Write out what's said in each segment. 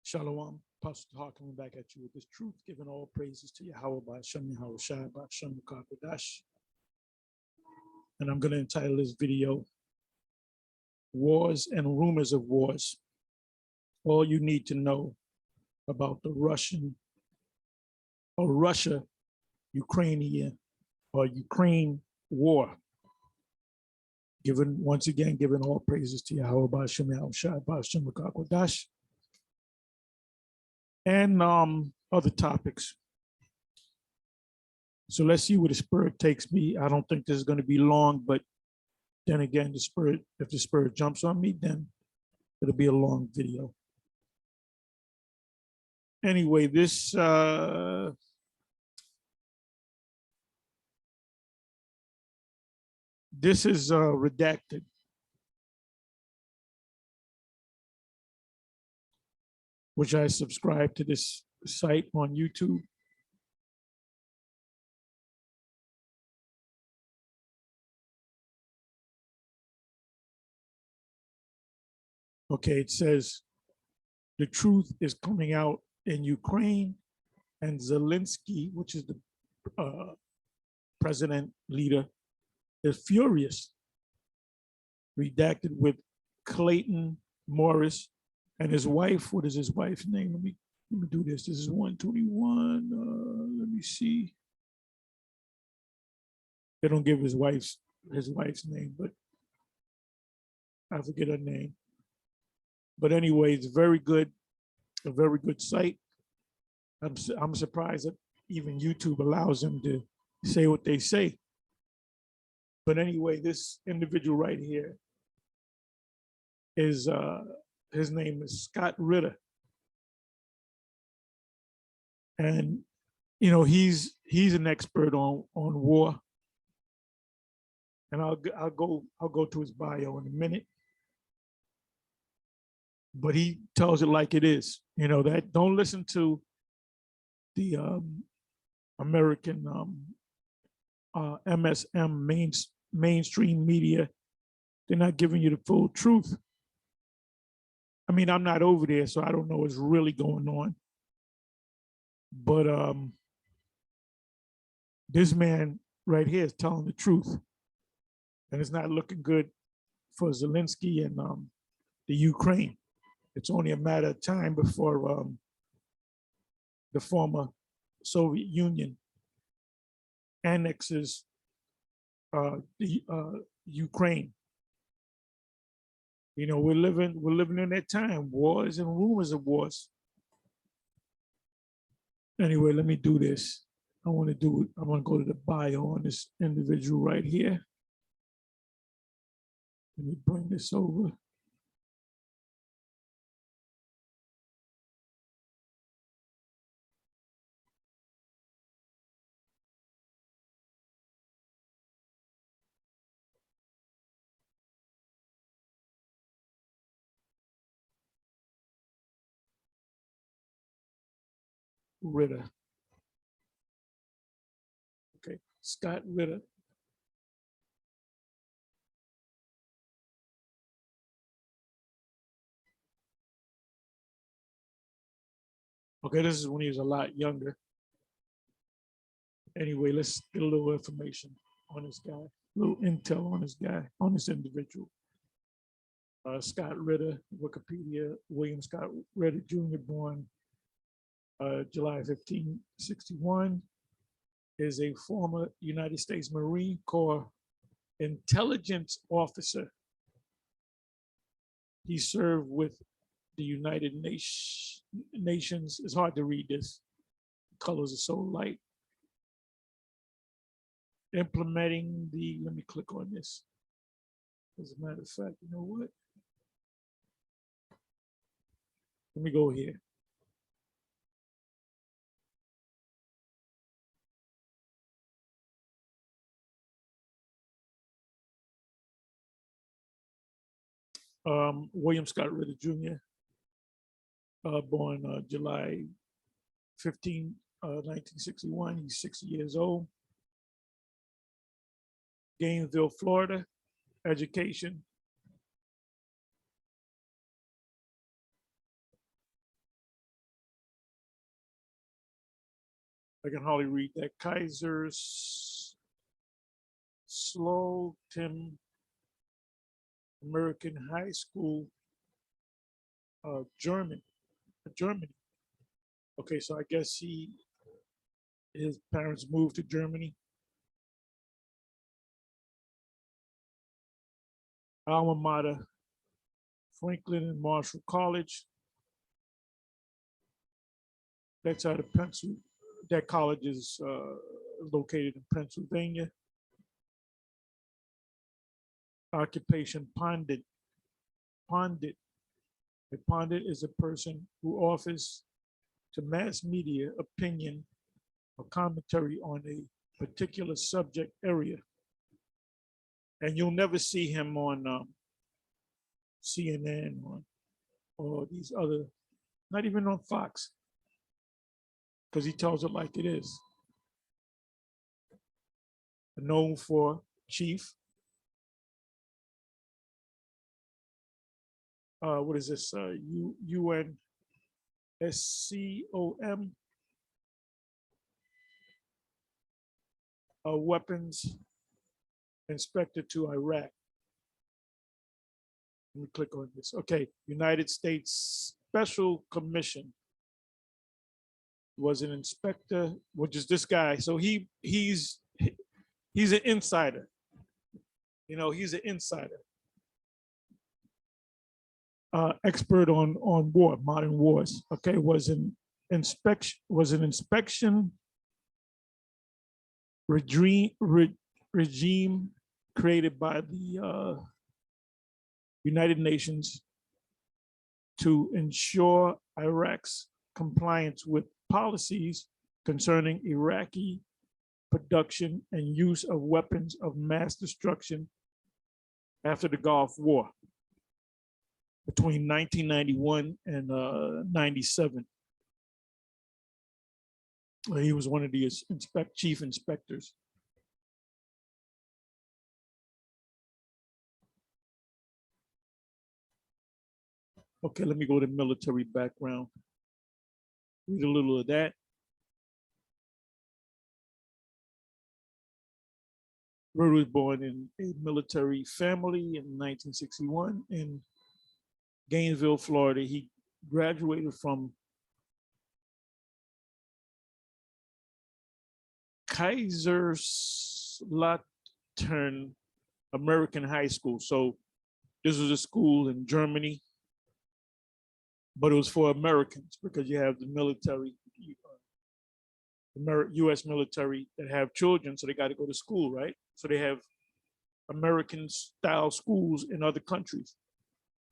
Shalom, Pastor Hawk coming back at you with this truth, giving all praises to Yahweh by Shem Yahweh Shai by Shem Kadash. And I'm going to entitle this video Wars and Rumors of Wars. All you need to know about the Russia-Ukrainian or Ukraine war. Once again, giving all praises to Yahweh by Shem Yahweh Shai by Shem Kadash. And other topics. So let's see where the Spirit takes me. I don't think this is going to be long, but then again, if the Spirit jumps on me, then it'll be a long video. Anyway, this is redacted. Which I subscribe to this site on YouTube. Okay, it says the truth is coming out in Ukraine, and Zelensky, which is the president leader, is furious. Redacted with Clayton Morris and his wife. What is his wife's name? Let me do this. This is 121. Let me see. They don't give his wife's name, but I forget her name. But anyway, it's a very good site. I'm surprised that even YouTube allows them to say what they say. But anyway, this individual right here is his name is Scott Ritter. And you know, he's an expert on war. And I'll go to his bio in a minute. But he tells it like it is. You know, that don't listen to the American MSM mainstream media. They're not giving you the full truth. I mean, I'm not over there, so I don't know what's really going on. But this man right here is telling the truth. And it's not looking good for Zelensky and the Ukraine. It's only a matter of time before the former Soviet Union annexes the Ukraine. You know, we're living in that time, wars and rumors of wars. Anyway, let me do this. I want to go to the bio on this individual right here. Let me bring this over. Ritter. Okay, Scott Ritter. Okay, this is when he was a lot younger. Anyway, let's get a little information on this guy, a little intel on this guy, on this individual. Scott Ritter, Wikipedia, William Scott Ritter Jr., born July 15, 1961, is a former United States Marine Corps intelligence officer. He served with the United Nations. It's hard to read this. The colors are so light. Implementing let me click on this. As a matter of fact, you know what? Let me go here. William Scott Ritter Jr., born July 15, 1961. He's 60 years old. Gainesville, Florida. Education. I can hardly read that. Kaiser Slow Tim American High School, Germany. Germany. Okay, so I guess his parents moved to Germany. Alma mater, Franklin and Marshall College. That's out of Pennsylvania. That college is located in Pennsylvania. Occupation Pundit. Pundit. A pundit is a person who offers to mass media opinion or commentary on a particular subject area. And you'll never see him on CNN or these other, not even on Fox, because he tells it like it is. Known for chief. What is this? UNSCOM. Weapons inspector to Iraq. Let me click on this. Okay, United States Special Commission was an inspector, which is this guy. So he's an insider. You know, he's an insider. Expert on war, modern wars. Okay, was an inspection regime created by the United Nations to ensure Iraq's compliance with policies concerning Iraqi production and use of weapons of mass destruction after the Gulf War between 1991 and 97. He was one of the chief inspectors. Okay, let me go to military background. Read a little of that. Bird was born in a military family in 1961 in Gainesville, Florida. He graduated from Kaiserslautern American High School. So this was a school in Germany, but it was for Americans because you have the military, U.S. military that have children, so they got to go to school, right? So they have American-style schools in other countries.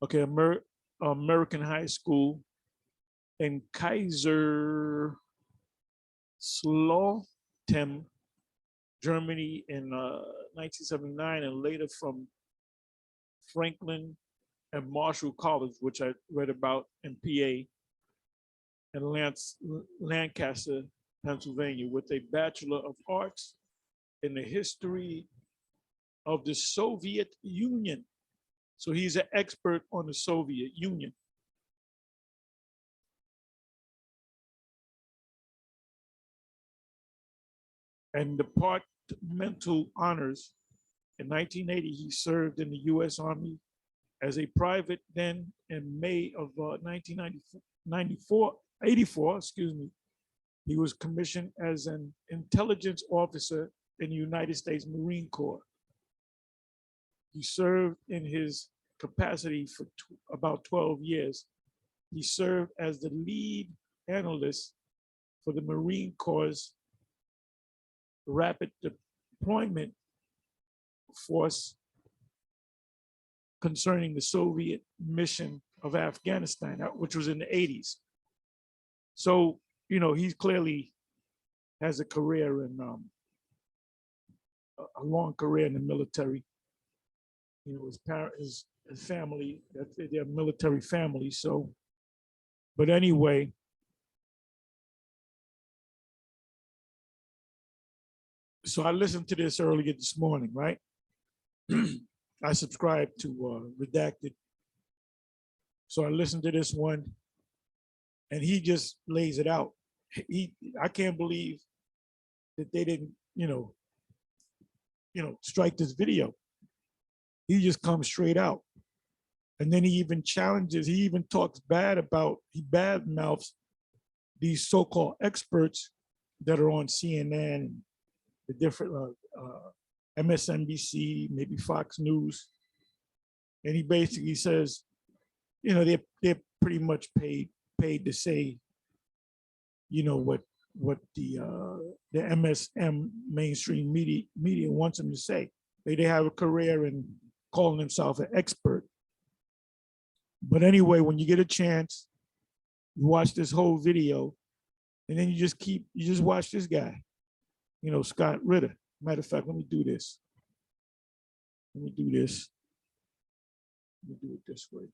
Okay, American High School in Kaiserslautern, Germany in 1979, and later from Franklin and Marshall College, which I read about in PA, and Lancaster, Pennsylvania, with a Bachelor of Arts in the history of the Soviet Union. So he's an expert on the Soviet Union. And departmental honors. In 1980, he served in the U.S. Army as a private. Then in May of 1984, excuse me, he was commissioned as an intelligence officer in the United States Marine Corps. He served in his capacity for about 12 years. He served as the lead analyst for the Marine Corps' Rapid Deployment Force concerning the Soviet mission of Afghanistan, which was in the 80s. So, you know, he clearly has a career in a long career in the military. You know, his family, they're military family. So, but anyway, so I listened to this earlier this morning, right? I subscribed to Redacted. So I listened to this one, and he just lays it out. I can't believe that they didn't, strike this video. He just comes straight out. And then he even challenges, he even talks bad about, he bad mouths these so-called experts that are on CNN, the different MSNBC, maybe Fox News. And he basically says, they're pretty much paid to say, what the MSM mainstream media wants them to say. They have a career in calling themselves an expert. But anyway, when you get a chance, you watch this whole video, and then you just watch this guy, Scott Ritter. Matter of fact, let me do this. Let me do it this way.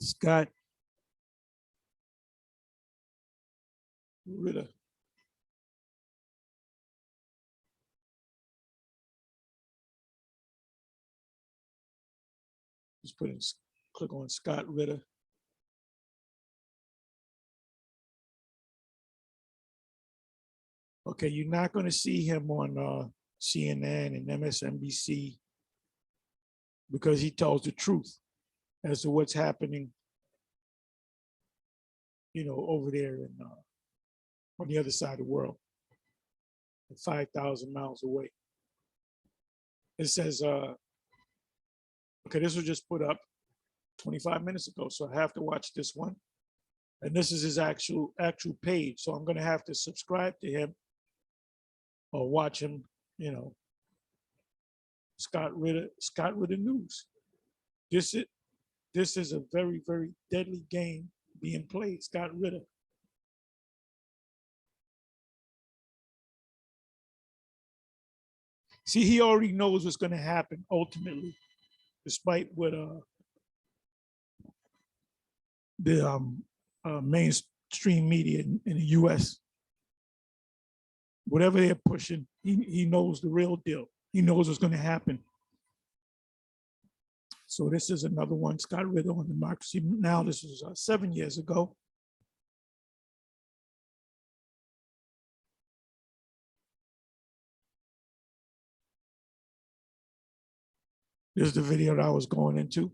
Scott Ritter. Just click on Scott Ritter. Okay, you're not going to see him on CNN and MSNBC because he tells the truth as to what's happening, over there in on the other side of the world, 5,000 miles away. It says, okay, this was just put up 25 minutes ago, so I have to watch this one. And this is his actual page. So I'm going to have to subscribe to him or watch him, Scott Ritter News. This is a very, very deadly game being played. Scott Ritter. See, he already knows what's going to happen ultimately, despite what the mainstream media in the U.S. Whatever they're pushing, he knows the real deal. He knows what's going to happen. So this is another one, Scott Ritter on Democracy Now! This was 7 years ago. This is the video that I was going into.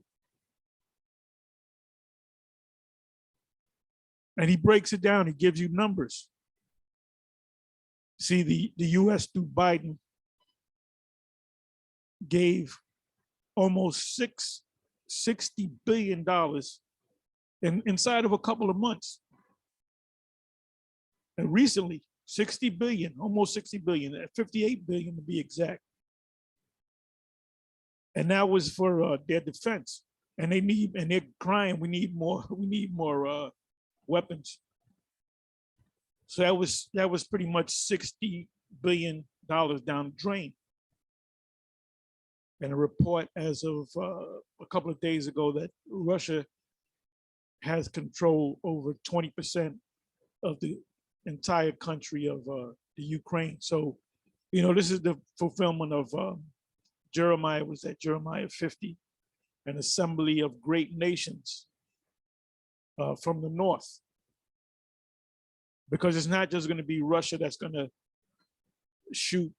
And he breaks it down. He gives you numbers. See, the U.S. through Biden gave almost $60 billion inside of a couple of months. And recently, 60 billion, almost 60 billion, 58 billion to be exact. And that was for their defense. And they're crying, we need more weapons. So that was pretty much $60 billion down the drain. And a report as of a couple of days ago that Russia has control over 20% of the entire country of the Ukraine. So, this is the fulfillment of Jeremiah 50, an assembly of great nations from the north. Because it's not just going to be Russia that's going to shoot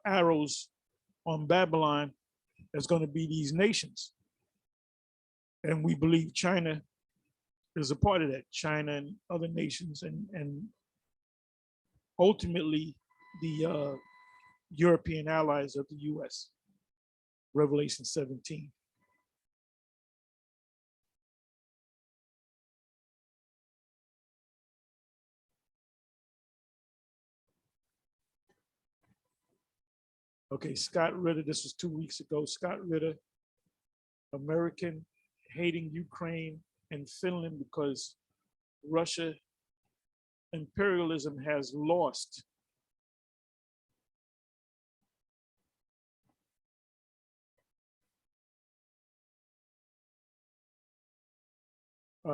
arrows on Babylon. There's going to be these nations. And we believe China is a part of that, China and other nations, and ultimately the European allies of the US, Revelation 17. Okay, Scott Ritter, this was 2 weeks ago. Scott Ritter, American hating Ukraine and Finland because Russia imperialism has lost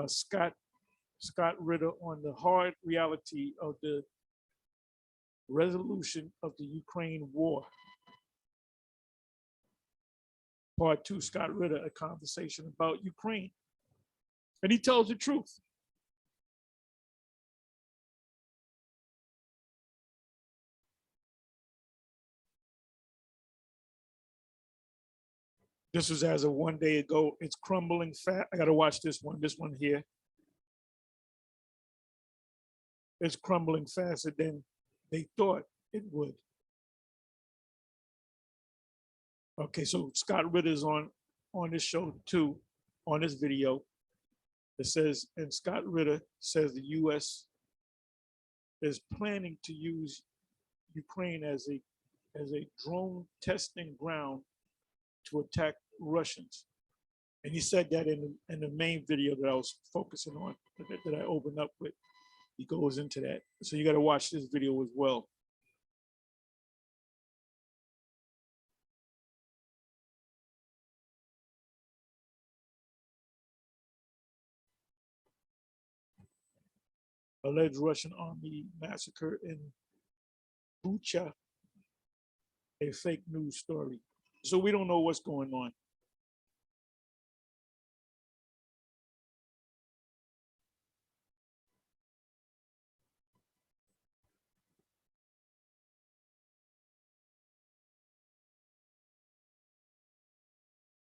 Scott Ritter on the hard reality of the resolution of the Ukraine war. Part 2, Scott Ritter, a conversation about Ukraine. And he tells the truth. This was as of 1 day ago. It's crumbling fast. I got to watch this one here. It's crumbling faster than they thought it would. Okay, so Scott Ritter's on this show too, on this video. It says, and Scott Ritter says the U.S. is planning to use Ukraine as a drone testing ground to attack Russians. And he said that in the main video that I was focusing on, that I opened up with. He goes into that. So you got to watch this video as well. Alleged Russian army massacre in Bucha, a fake news story. So we don't know what's going on.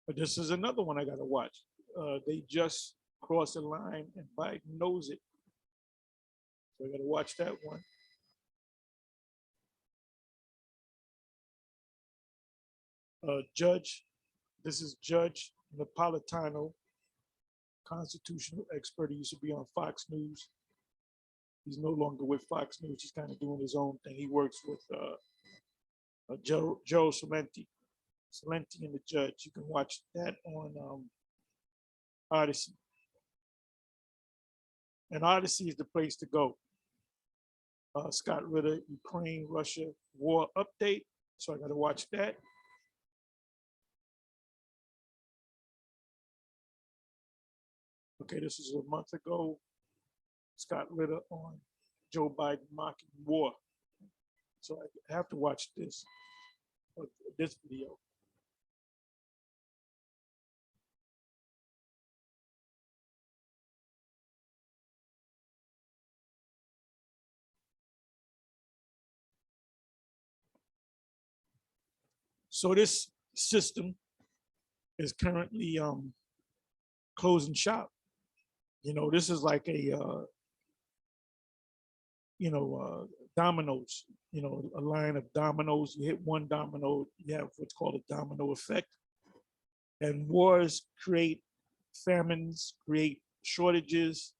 But this is another one I got to watch. They just crossed the line and Biden knows it. So I got to watch that one. This is Judge Napolitano, constitutional expert. He used to be on Fox News. He's no longer with Fox News. He's kind of doing his own thing. He works with Joe Salenti and the Judge. You can watch that on Odyssey. And Odyssey is the place to go. Scott Ritter, Ukraine-Russia war update. So I got to watch that. Okay, this is a month ago. Scott Ritter on Joe Biden mocking war. So I have to watch this video. So this system is currently closing shop. You know, this is like a dominoes, a line of dominoes. You hit one domino, you have what's called a domino effect. And wars create famines, create shortages.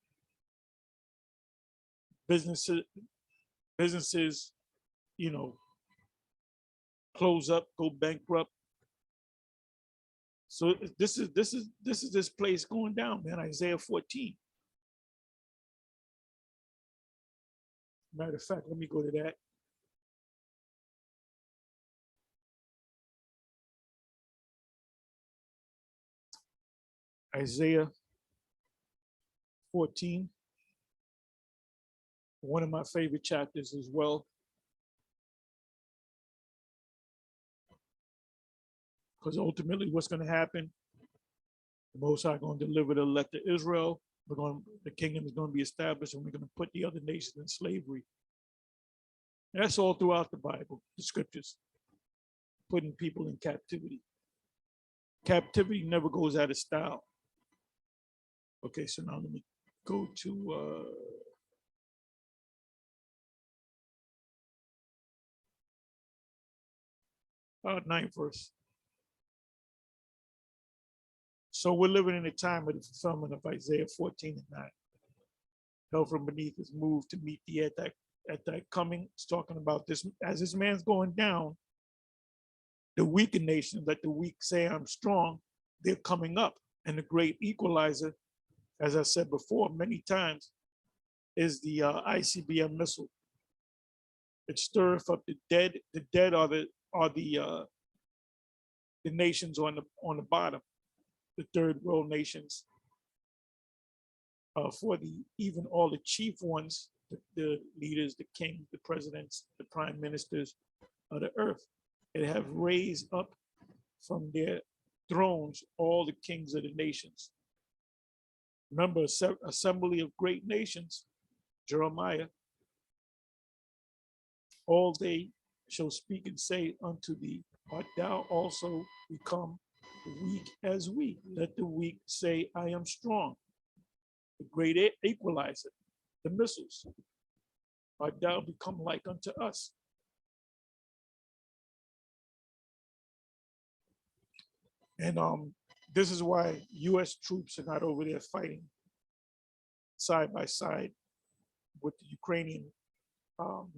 Businesses, close up, go bankrupt. So this is this place going down, man. Isaiah 14. Matter of fact, let me go to that. Isaiah 14, one of my favorite chapters as well. Because ultimately what's going to happen, the Most High going to deliver the elect to Israel. The kingdom is going to be established, and we're going to put the other nations in slavery. That's all throughout the Bible, the scriptures, putting people in captivity. Captivity never goes out of style. Okay, so now let me go to 9th verse. So we're living in a time of the fulfillment of Isaiah 14:9. Hell from beneath is moved to meet the at that coming. It's talking about this as this man's going down. The weaker nations, let the weak say I'm strong, they're coming up. And the great equalizer, as I said before many times, is the ICBM missile. It stirreth up the dead. The dead are the nations on the bottom, the third world nations. for the even all the chief ones, the leaders, the king, the presidents, the prime ministers of the earth, and have raised up from their thrones all the kings of the nations. Remember, assembly of great nations, Jeremiah, all they shall speak and say unto thee, art thou also become weak as we? Let the weak say, I am strong. The great equalizer, the missiles, art thou become like unto us? And this is why U.S. troops are not over there fighting side by side with the Ukrainian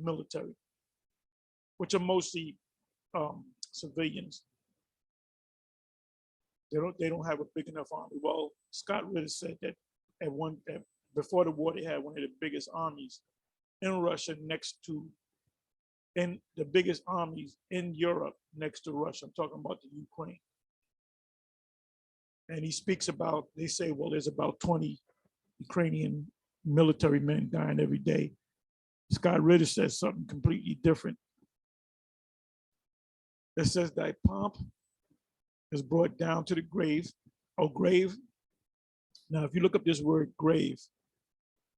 military, which are mostly civilians. They don't have a big enough army. Well, Scott Ritter said that that before the war they had one of the biggest armies in Russia and the biggest armies in Europe next to Russia. I'm talking about the Ukraine. And he speaks about, they say, well, there's about 20 Ukrainian military men dying every day. Scott Ritter says something completely different. It says thy pomp is brought down to the grave. Oh, grave. Now, if you look up this word grave,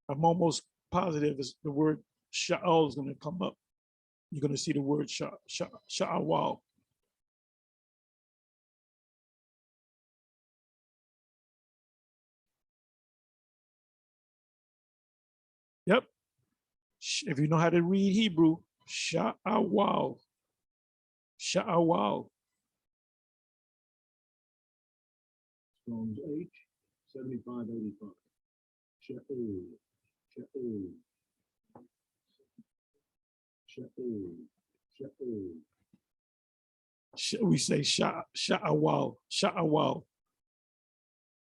I'm almost positive is the word sha'al is going to come up. You're going to see the word sha'awal. Yep. If you know how to read Hebrew, sha'awal. Sha'awal. Strong's H, 7585. She'ol. She'ol. She'ol. She'ol. We say sha'awal. Sha'awal.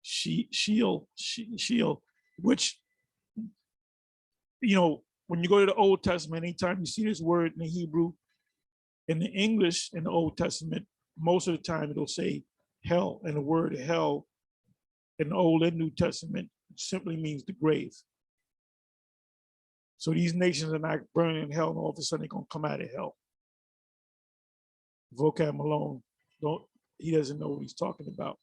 Sheol, which, you know, when you go to the Old Testament, anytime you see this word in the Hebrew, in the English, in the Old Testament, most of the time it'll say hell, and the word hell in the Old and New Testament simply means the grave. So these nations are not burning in hell, and all of a sudden they're gonna come out of hell. Vocab Malone, he doesn't know what he's talking about.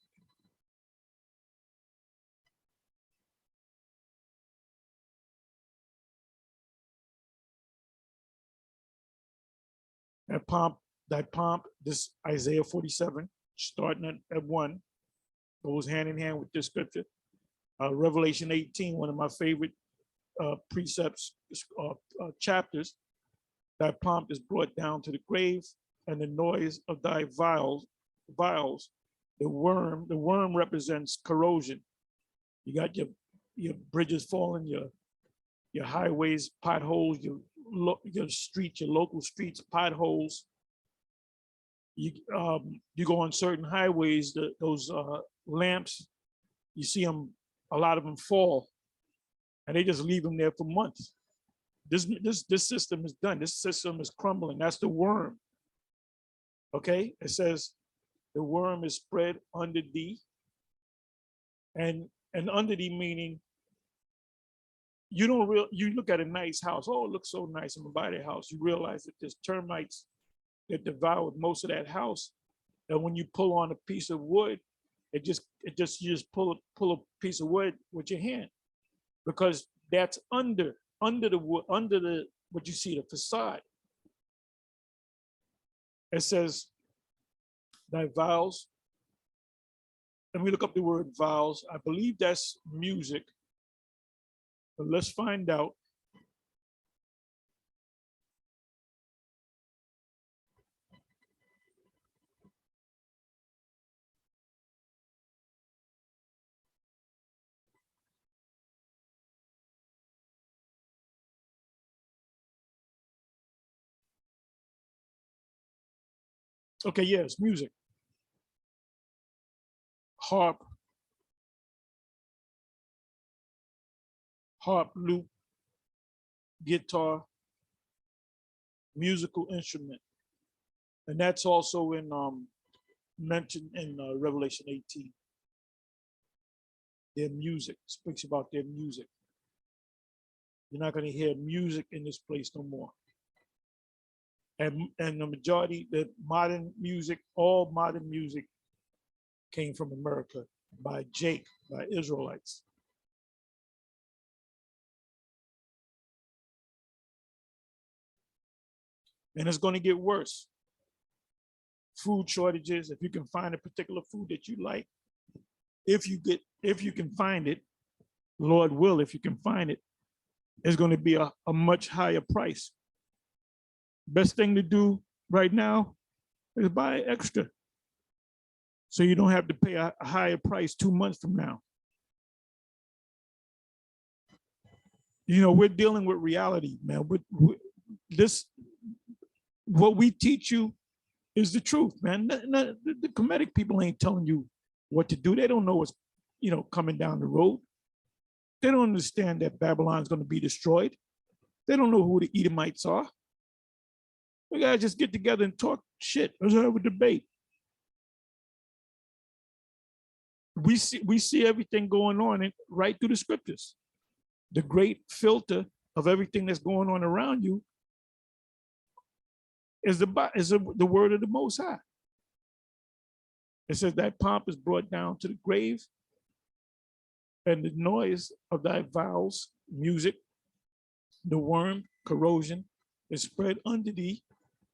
That pomp, this Isaiah 47, starting at 1, goes hand in hand with this scripture. Revelation 18, one of my favorite precepts, chapters, that pomp is brought down to the grave, and the noise of thy vials, the worm represents corrosion. You got your bridges falling, your highways, potholes, your streets, your local streets, potholes. You go on certain highways, those lamps, you see them, a lot of them fall, and they just leave them there for months. This system is done. This system is crumbling. That's the worm. Okay, it says the worm is spread under thee, and under thee meaning you look at a nice house. Oh, it looks so nice. I'm gonna buy that house. You realize that there's termites that devoured most of that house. And when you pull on a piece of wood, you just pull a piece of wood with your hand, because that's under the wood, what you see, the facade. It says thy vials. Let me look up the word vials. I believe that's music, but let's find out. Okay, yes, music. Harp, lute, guitar, musical instrument. And that's also in mentioned in Revelation 18. their music, speaks about their music. You're not going to hear music in this place no more. And the majority, the modern music, all modern music came from America by Jake, by Israelites. And it's going to get worse. Food shortages, if you can find a particular food that you like, if you can find it, Lord will, if you can find it, it's going to be a much higher price. Best thing to do right now is buy extra, so you don't have to pay a higher price 2 months from now. You know, we're dealing with reality, man. This, what we teach you is the truth, man. The Kemetic people ain't telling you what to do. They don't know what's, coming down the road. They don't understand that Babylon is going to be destroyed. They don't know who the Edomites are. We gotta just get together and talk shit. Let's have a debate. We see everything going on right through the scriptures. The great filter of everything that's going on around you is the word of the Most High. It says that pomp is brought down to the grave, and the noise of thy vows, music, the worm, corrosion, is spread under thee,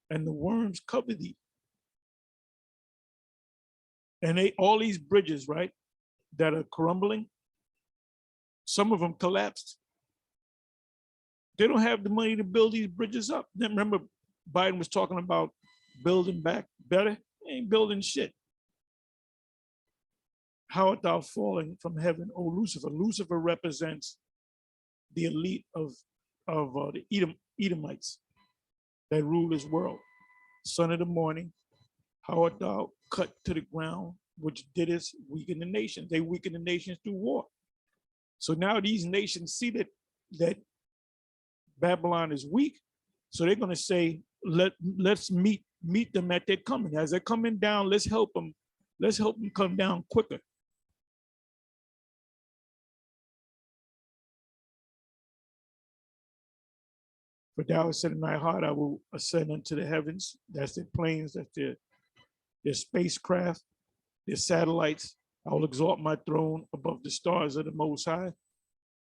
and the worms cover thee. And all these bridges, right, that are crumbling, some of them collapsed. They don't have the money to build these bridges up. Then remember, Biden was talking about building back better. They ain't building shit. How art thou falling from heaven, O Lucifer? Lucifer represents the elite of the Edomites that rule this world. Son of the morning, how art thou cut to the ground, which didst weaken the nations? They weaken the nations through war. So now these nations see that Babylon is weak, so they're going to say, let's meet them at their coming. As they're coming down, let's help them come down quicker. For thou hast said in thy heart, I will ascend unto the heavens. That's their planes, that's their spacecraft, their satellites. I will exalt my throne above the stars of the Most High.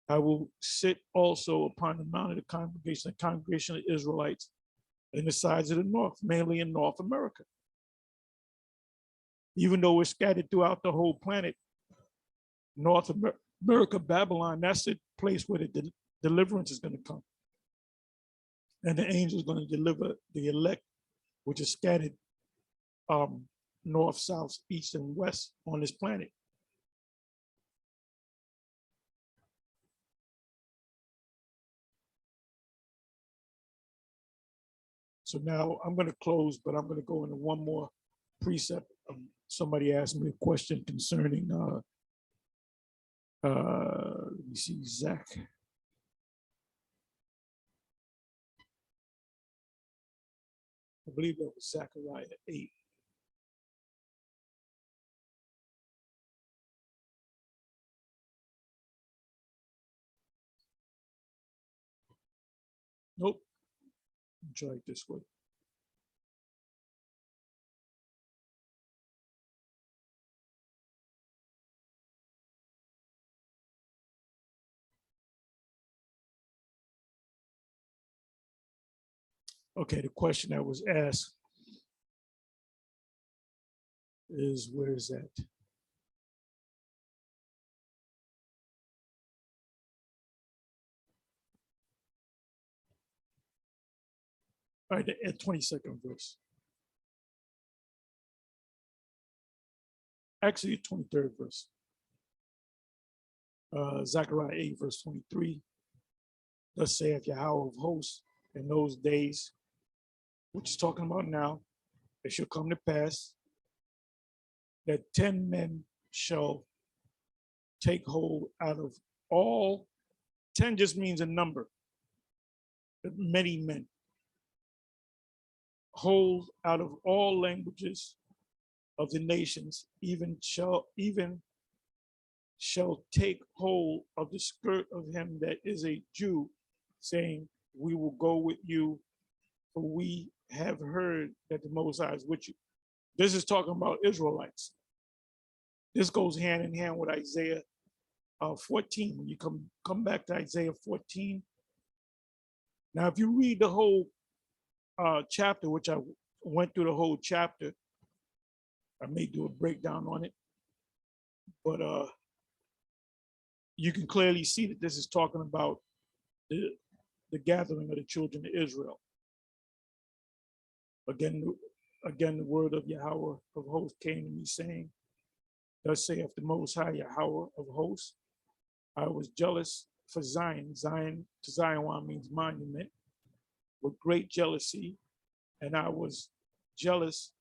I will sit also upon the mount of the congregation of Israelites in the sides of the north, mainly in North America. Even though we're scattered throughout the whole planet, North America, Babylon, that's the place where the deliverance is going to come. And the angel is going to deliver the elect, which is scattered north, south, east, and west on this planet. So now I'm going to close, but I'm going to go into one more precept. Somebody asked me a question concerning, let me see, Zach. I believe that was Zechariah 8. Nope. Try it this way. Okay, the question that was asked is, where is that? All right, at 22nd verse. Actually, 23rd verse. Zechariah 8, verse 23. Thus saith Yahweh of hosts, in those days, which is talking about now, it shall come to pass that 10 men shall take hold out of all. 10 just means a number, many men. Hold out of all languages of the nations, even shall take hold of the skirt of him that is a Jew, saying, we will go with you, for we have heard that the Most High is with you. This is talking about Israelites. This goes hand in hand with Isaiah 14. When you come back to Isaiah 14. Now, if you read the whole chapter, which I went through the whole chapter, I may do a breakdown on it, but you can clearly see that this is talking about the gathering of the children of Israel. Again, the word of Yahweh of hosts came to me saying, thus saith the Most High Yahweh of hosts, I was jealous for Zion. Zion to Zion means monument, with great jealousy, and I was jealous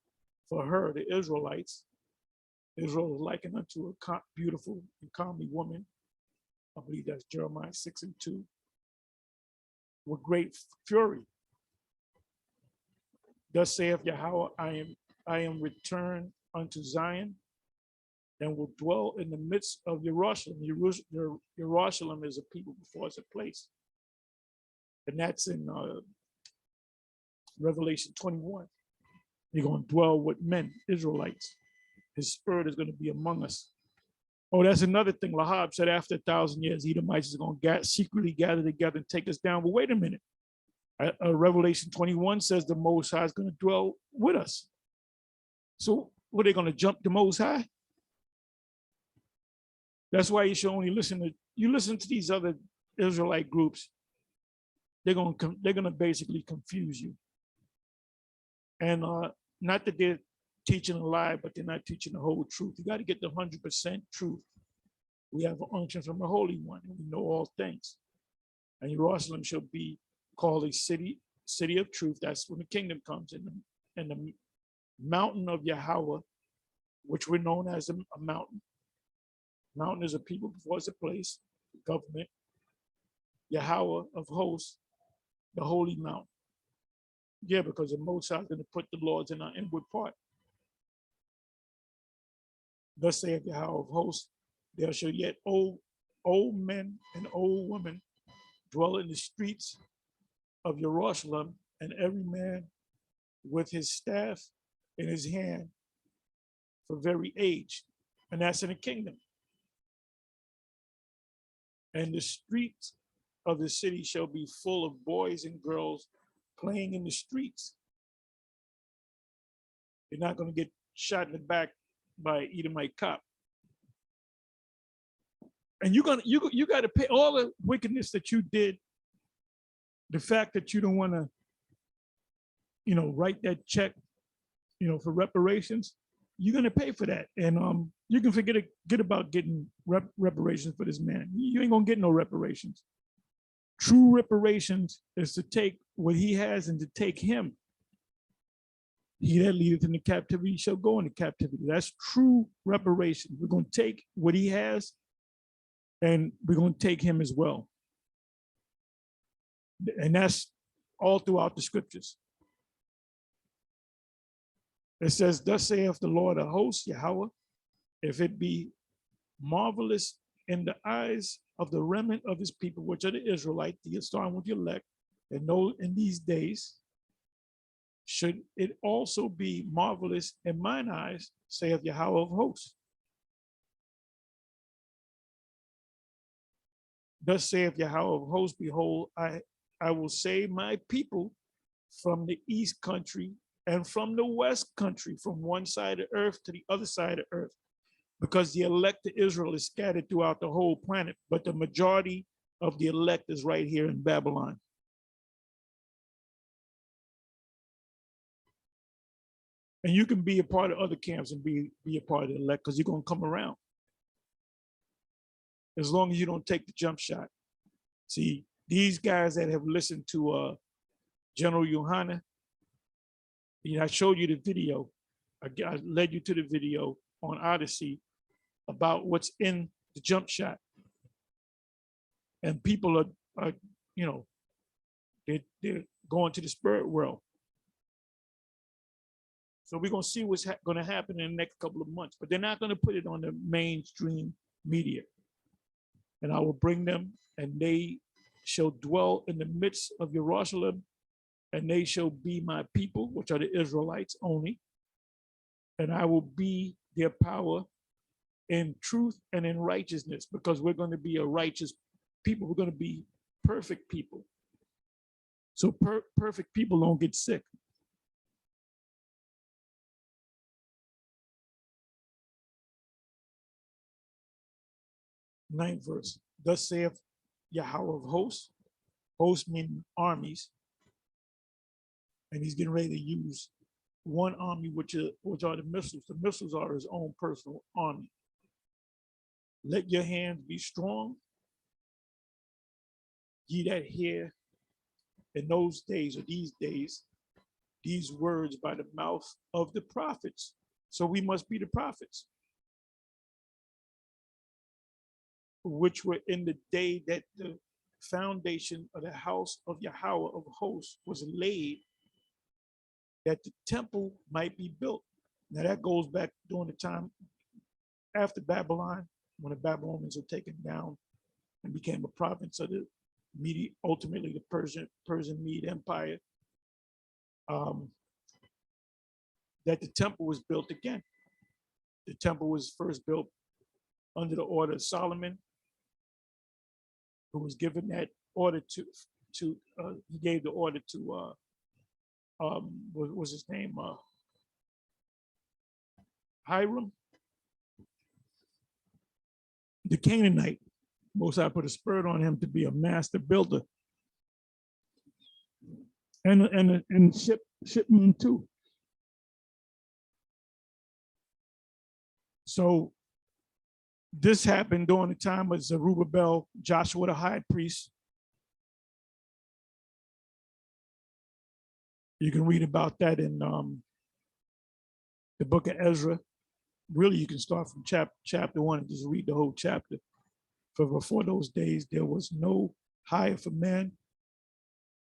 for her, the Israelites. Israel is likened unto a beautiful and comely woman. I believe that's Jeremiah 6:2. With great fury. Thus saith Yahweh, I am returned unto Zion, and will dwell in the midst of Jerusalem. Jerusalem is a people before it's a place. And that's in Revelation 21. You're going to dwell with men, Israelites. His spirit is going to be among us. Oh, that's another thing. Lahab said after 1,000 years, Edomites is going to secretly gather together and take us down. But wait a minute. Revelation 21 says the Most High is going to dwell with us. So what, are they going to jump the Most High? That's why you should only listen to these other Israelite groups. They're going to basically confuse you. And not that they're teaching a lie, but they're not teaching the whole truth. You got to get the 100% truth. We have an unction from the Holy One, and we know all things. And Jerusalem shall be called a city of truth. That's when the kingdom comes. And the mountain of Yahweh, which we're known as a mountain. Mountain is a people before it's a place, government. Yahweh of hosts, the holy mountain. Yeah, because the Most High is going to put the Lords in our inward part. Thus saith Yahweh of hosts, there shall yet old men and old women dwell in the streets of Jerusalem, and every man with his staff in his hand for very age. And that's in the kingdom. And the streets of the city shall be full of boys and girls playing in the streets. You're not going to get shot in the back by an Edomite cop. And you got to pay all the wickedness that you did. The fact that you don't want to, write that check, for reparations, you're going to pay for that. And you can forget about getting reparations for this man. You ain't going to get no reparations. True reparations is to take what he has and to take him. He that leadeth into captivity shall go into captivity. That's true reparation. We're going to take what he has and we're going to take him as well. And that's all throughout the scriptures. It says, thus saith the Lord of hosts, Yahweh, if it be marvelous in the eyes of the remnant of his people, which are the Israelites, the starting with the elect, and know in these days, should it also be marvelous in mine eyes, saith Yahweh of hosts. Thus saith Yahweh of hosts, behold, I will save my people from the east country and from the west country, from one side of earth to the other side of earth, because the elect of Israel is scattered throughout the whole planet, but the majority of the elect is right here in Babylon. And you can be a part of other camps and be a part of the elect because you're going to come around. As long as you don't take the jump shot. See, these guys that have listened to General Yohana, I showed you the video. I led you to the video on Odyssey about what's in the jump shot. And people are they're going to the spirit world. So we're going to see what's going to happen in the next couple of months, but they're not going to put it on the mainstream media. And I will bring them, and they shall dwell in the midst of Jerusalem, and they shall be my people, which are the Israelites only. And I will be their power in truth and in righteousness, because we're going to be a righteous people. We're going to be perfect people. So perfect people don't get sick. Ninth verse. Thus saith Yahweh of hosts. Hosts mean armies. And he's getting ready to use one army, which are the missiles. The missiles are his own personal army. Let your hands be strong, ye that hear in those days or these days, these words by the mouth of the prophets. So we must be the prophets, which were in the day that the foundation of the house of Yahweh of hosts was laid, that the temple might be built. Now that goes back during the time after Babylon, when the Babylonians were taken down and became a province of the Mede, ultimately the Persian Mede Empire, that the temple was built again. The temple was first built under the order of Solomon, who was given that order he gave the order to what was his name? Hiram, the Canaanite. Most High put a spirit on him to be a master builder and shipman too. So this happened during the time of Zerubbabel, Joshua the high priest. You can read about that in the book of Ezra. Really, you can start from chapter 1 and just read the whole chapter. For before those days, there was no hire for man,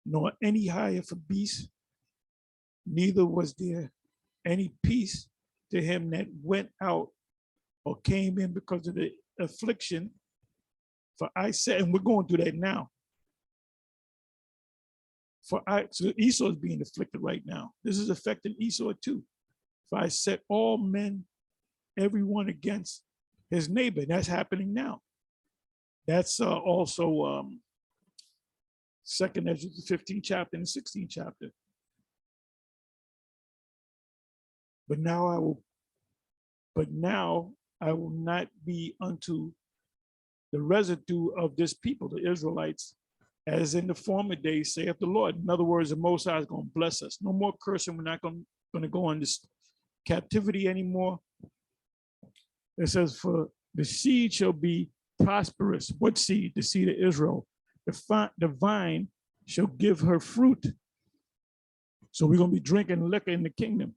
nor any hire for beast, neither was there any peace to him that went out or came in because of the affliction. For I said, and we're going through that now. So Esau is being afflicted right now. This is affecting Esau too. For I set all men, everyone against his neighbor. That's happening now. That's also Second Ezra, the 15th chapter and the 16th chapter. But now I will not be unto the residue of this people, the Israelites, as in the former days, saith the Lord. In other words, the Most High is going to bless us. No more cursing. We're not going to go in this captivity anymore. It says, for the seed shall be prosperous. What seed? The seed of Israel. The vine shall give her fruit. So we're going to be drinking liquor in the kingdom.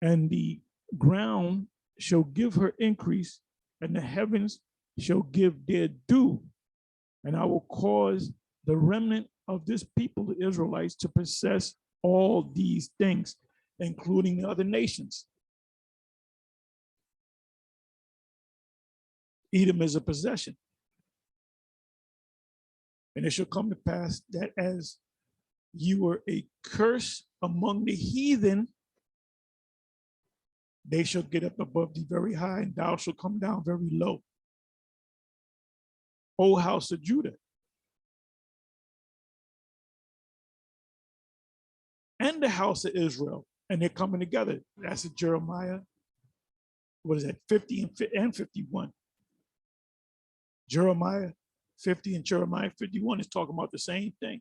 And the ground shall give her increase, and the heavens shall give their due. And I will cause the remnant of this people, the Israelites, to possess all these things, including the other nations. Edom is a possession. And it shall come to pass that as you were a curse among the heathen, they shall get up above thee very high, and thou shalt come down very low. O house of Judah, and the house of Israel, and they're coming together. That's in Jeremiah. What is that? 50 and 51. Jeremiah 50 and Jeremiah 51 is talking about the same thing.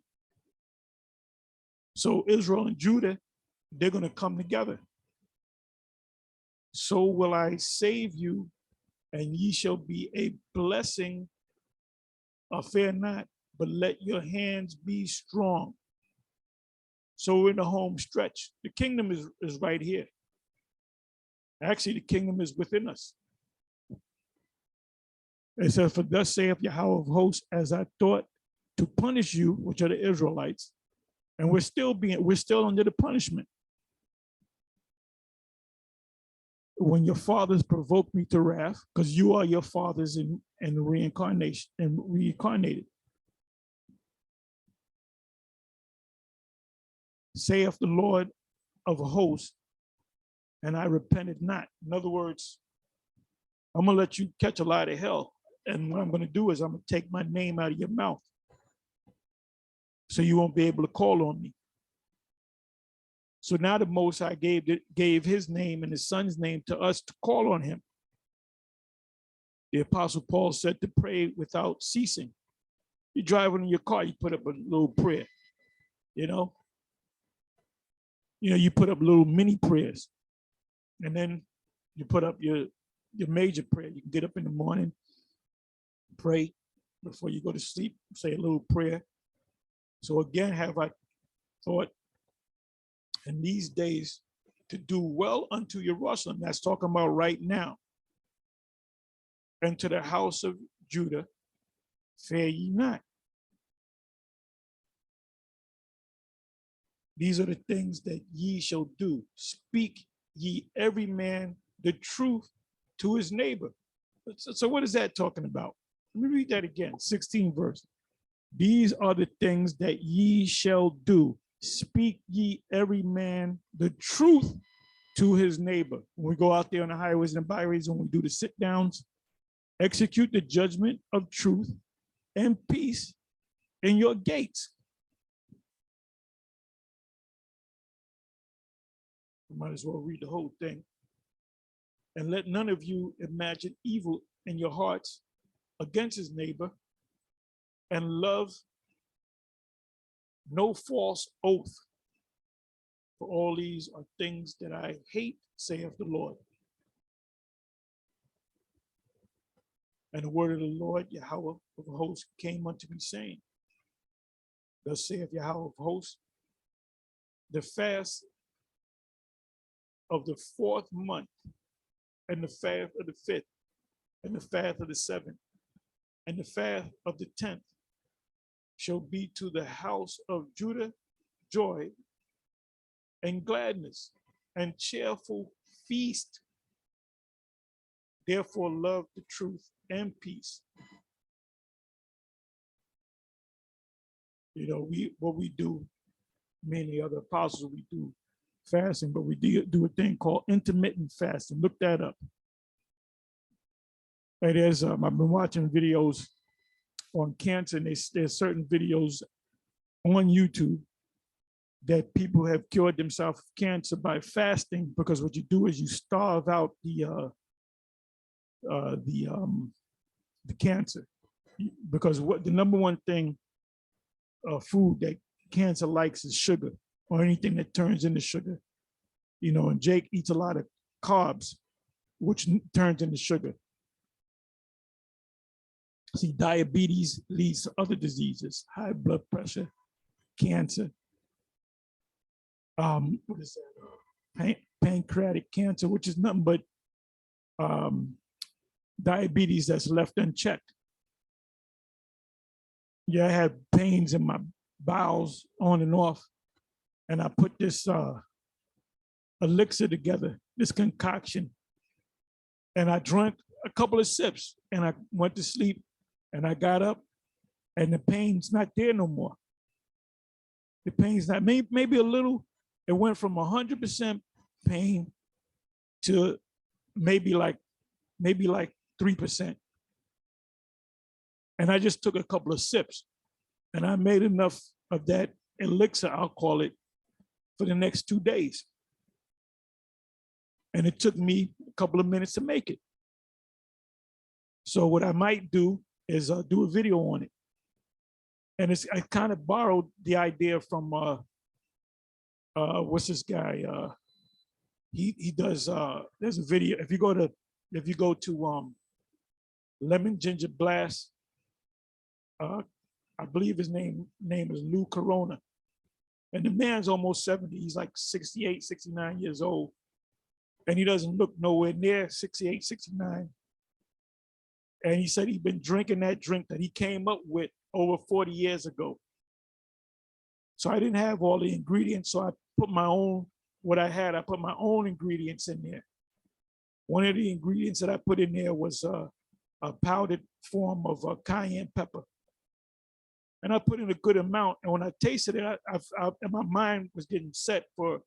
So Israel and Judah, they're going to come together. So will I save you, and ye shall be a blessing. Fear not, but let your hands be strong. So we're in the home stretch. The kingdom is right here. Actually, the kingdom is within us. It says, for thus saith Yahweh of hosts, as I thought to punish you, which are the Israelites, and we're still under the punishment. When your fathers provoked me to wrath, because you are your fathers and reincarnated. Saith the Lord of hosts, and I repented not. In other words, I'm gonna let you catch a lot of hell. And what I'm gonna do is I'm gonna take my name out of your mouth, so you won't be able to call on me. So now the Most High gave his name and his son's name to us to call on him. The Apostle Paul said to pray without ceasing. You're driving in your car, you put up a little prayer, you know? You put up little mini prayers, and then you put up your major prayer. You can get up in the morning, pray before you go to sleep, say a little prayer. So again, have I thought in these days to do well unto Jerusalem. That's talking about right now. And to the house of Judah, fear ye not. These are the things that ye shall do. Speak ye every man the truth to his neighbor. So what is that talking about? Let me read that again, 16th verse. These are the things that ye shall do. Speak ye every man the truth to his neighbor. When we go out there on the highways and byways, when we do the sit downs, execute the judgment of truth and peace in your gates. You might as well read the whole thing. And let none of you imagine evil in your hearts against his neighbor, and love no false oath. For all these are things that I hate, saith the Lord. And the word of the Lord, Yahweh of hosts, came unto me, saying, thus saith Yahweh of hosts, the fast of the 4th month, and the fast of the 5th, and the fast of the 7th, and the fast of the 10th shall be to the house of Judah joy and gladness and cheerful feast. Therefore love the truth and peace. What we do, many other apostles, we do fasting, but we do a thing called intermittent fasting. Look that up. And I've been watching videos on cancer, and there's certain videos on YouTube that people have cured themselves of cancer by fasting, because what you do is you starve out the cancer. Because what the number one thing food that cancer likes is sugar, or anything that turns into sugar. And Jake eats a lot of carbs, which turns into sugar. See, diabetes leads to other diseases, high blood pressure, cancer. What is that? Pancreatic cancer, which is nothing but diabetes that's left unchecked. Yeah, I had pains in my bowels on and off, and I put this elixir together, this concoction, and I drank a couple of sips, and I went to sleep, and I got up, and the pain's not there no more. The pain's not, maybe a little. It went from 100% pain to maybe like 3%. And I just took a couple of sips, and I made enough of that elixir, I'll call it, for the next 2 days. And it took me a couple of minutes to make it. So what I might do is do a video on it. And I kind of borrowed the idea from, what's this guy? He does, there's a video, if you go to Lemon Ginger Blast, I believe his name is Lou Corona. And the man's almost 70. He's like 68, 69 years old. And he doesn't look nowhere near 68, 69. And he said he'd been drinking that drink that he came up with over 40 years ago. So I didn't have all the ingredients. So I put my own, I put my own ingredients in there. One of the ingredients that I put in there was a powdered form of cayenne pepper. And I put in a good amount. And when I tasted it, and my mind was getting set for,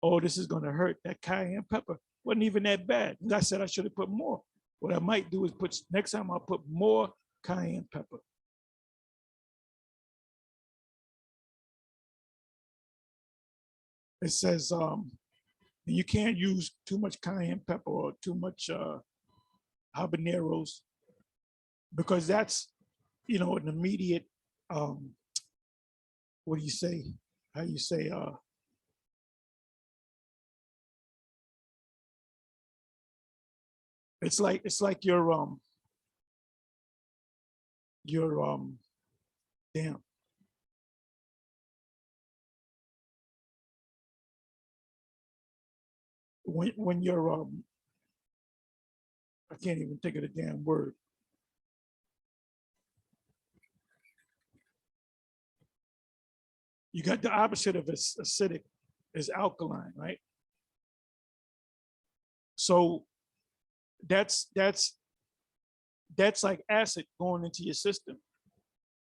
oh, this is going to hurt. That cayenne pepper wasn't even that bad. And I said I should have put more. What I might do is next time I'll put more cayenne pepper. It says you can't use too much cayenne pepper or too much habaneros, because that's, an immediate, what do you say? How you say, it's like your damn. When you're I can't even think of the damn word. You got the opposite of acidic is alkaline, right? So that's like acid going into your system.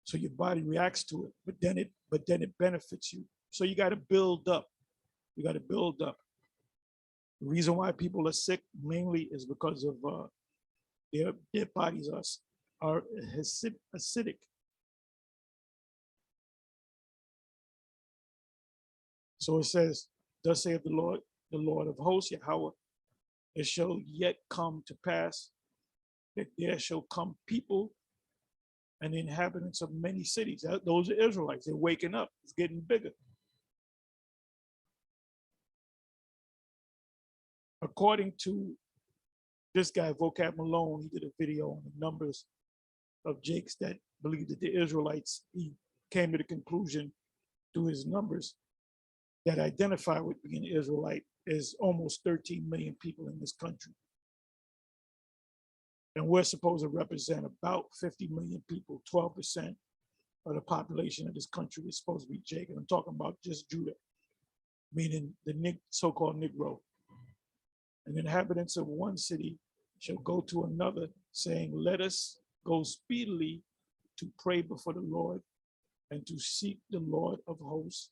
So your body reacts to it, but then it benefits you. So you got to build up. You got to build up. The reason why people are sick mainly is because of their bodies are acidic. So it says, thus saith the Lord of hosts, Yahweh, it shall yet come to pass that there shall come people and inhabitants of many cities. Those are Israelites. They're waking up. It's getting bigger. According to this guy, Vocab Malone, he did a video on the numbers of Jakes that believed that the Israelites, he came to the conclusion through his numbers that identify with being an Israelite is almost 13 million people in this country. And we're supposed to represent about 50 million people, 12% of the population of this country is supposed to be Jacob. I'm talking about just Judah, meaning the so-called Negro. And the inhabitants of one city shall go to another, saying, let us go speedily to pray before the Lord and to seek the Lord of hosts.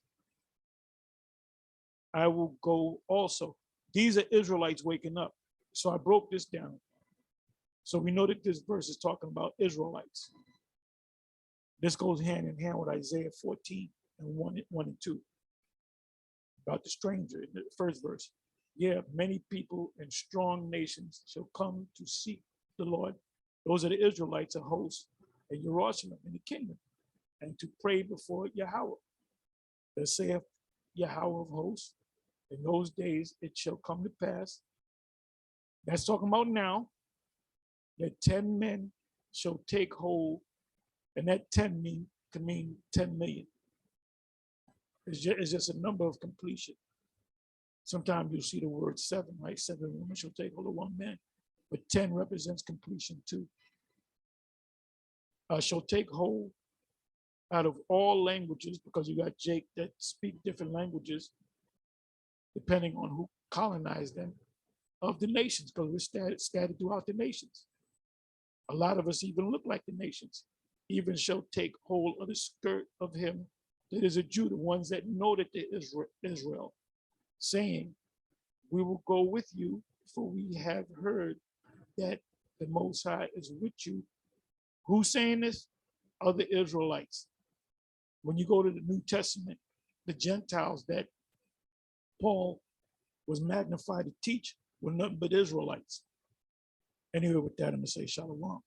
I will go also. These are Israelites waking up. So I broke this down. So we know that this verse is talking about Israelites. This goes hand in hand with Isaiah 14 and 1 and 2. About the stranger in the first verse. Yeah, many people and strong nations shall come to seek the Lord. Those are the Israelites of hosts and Jerusalem in the kingdom, and to pray before Yahweh. Thus saith Yahweh of hosts, in those days it shall come to pass. That's talking about now, that 10 men shall take hold, and that 10 can mean 10 million. It's just a number of completion. Sometimes you'll see the word 7, right? 7 women shall take hold of 1 man, but 10 represents completion too. Shall take hold out of all languages, because you got Jake that speak different languages, depending on who colonized them, of the nations, because we're scattered throughout the nations. A lot of us even look like the nations. Even shall take hold of the skirt of him that is a Jew, the ones that know that they're Israel, saying, we will go with you, for we have heard that the Most High is with you. Who's saying this? Other Israelites. When you go to the New Testament, the Gentiles that Paul was magnified to teach were nothing but Israelites. Anyway, with that, I'm going to say shalom.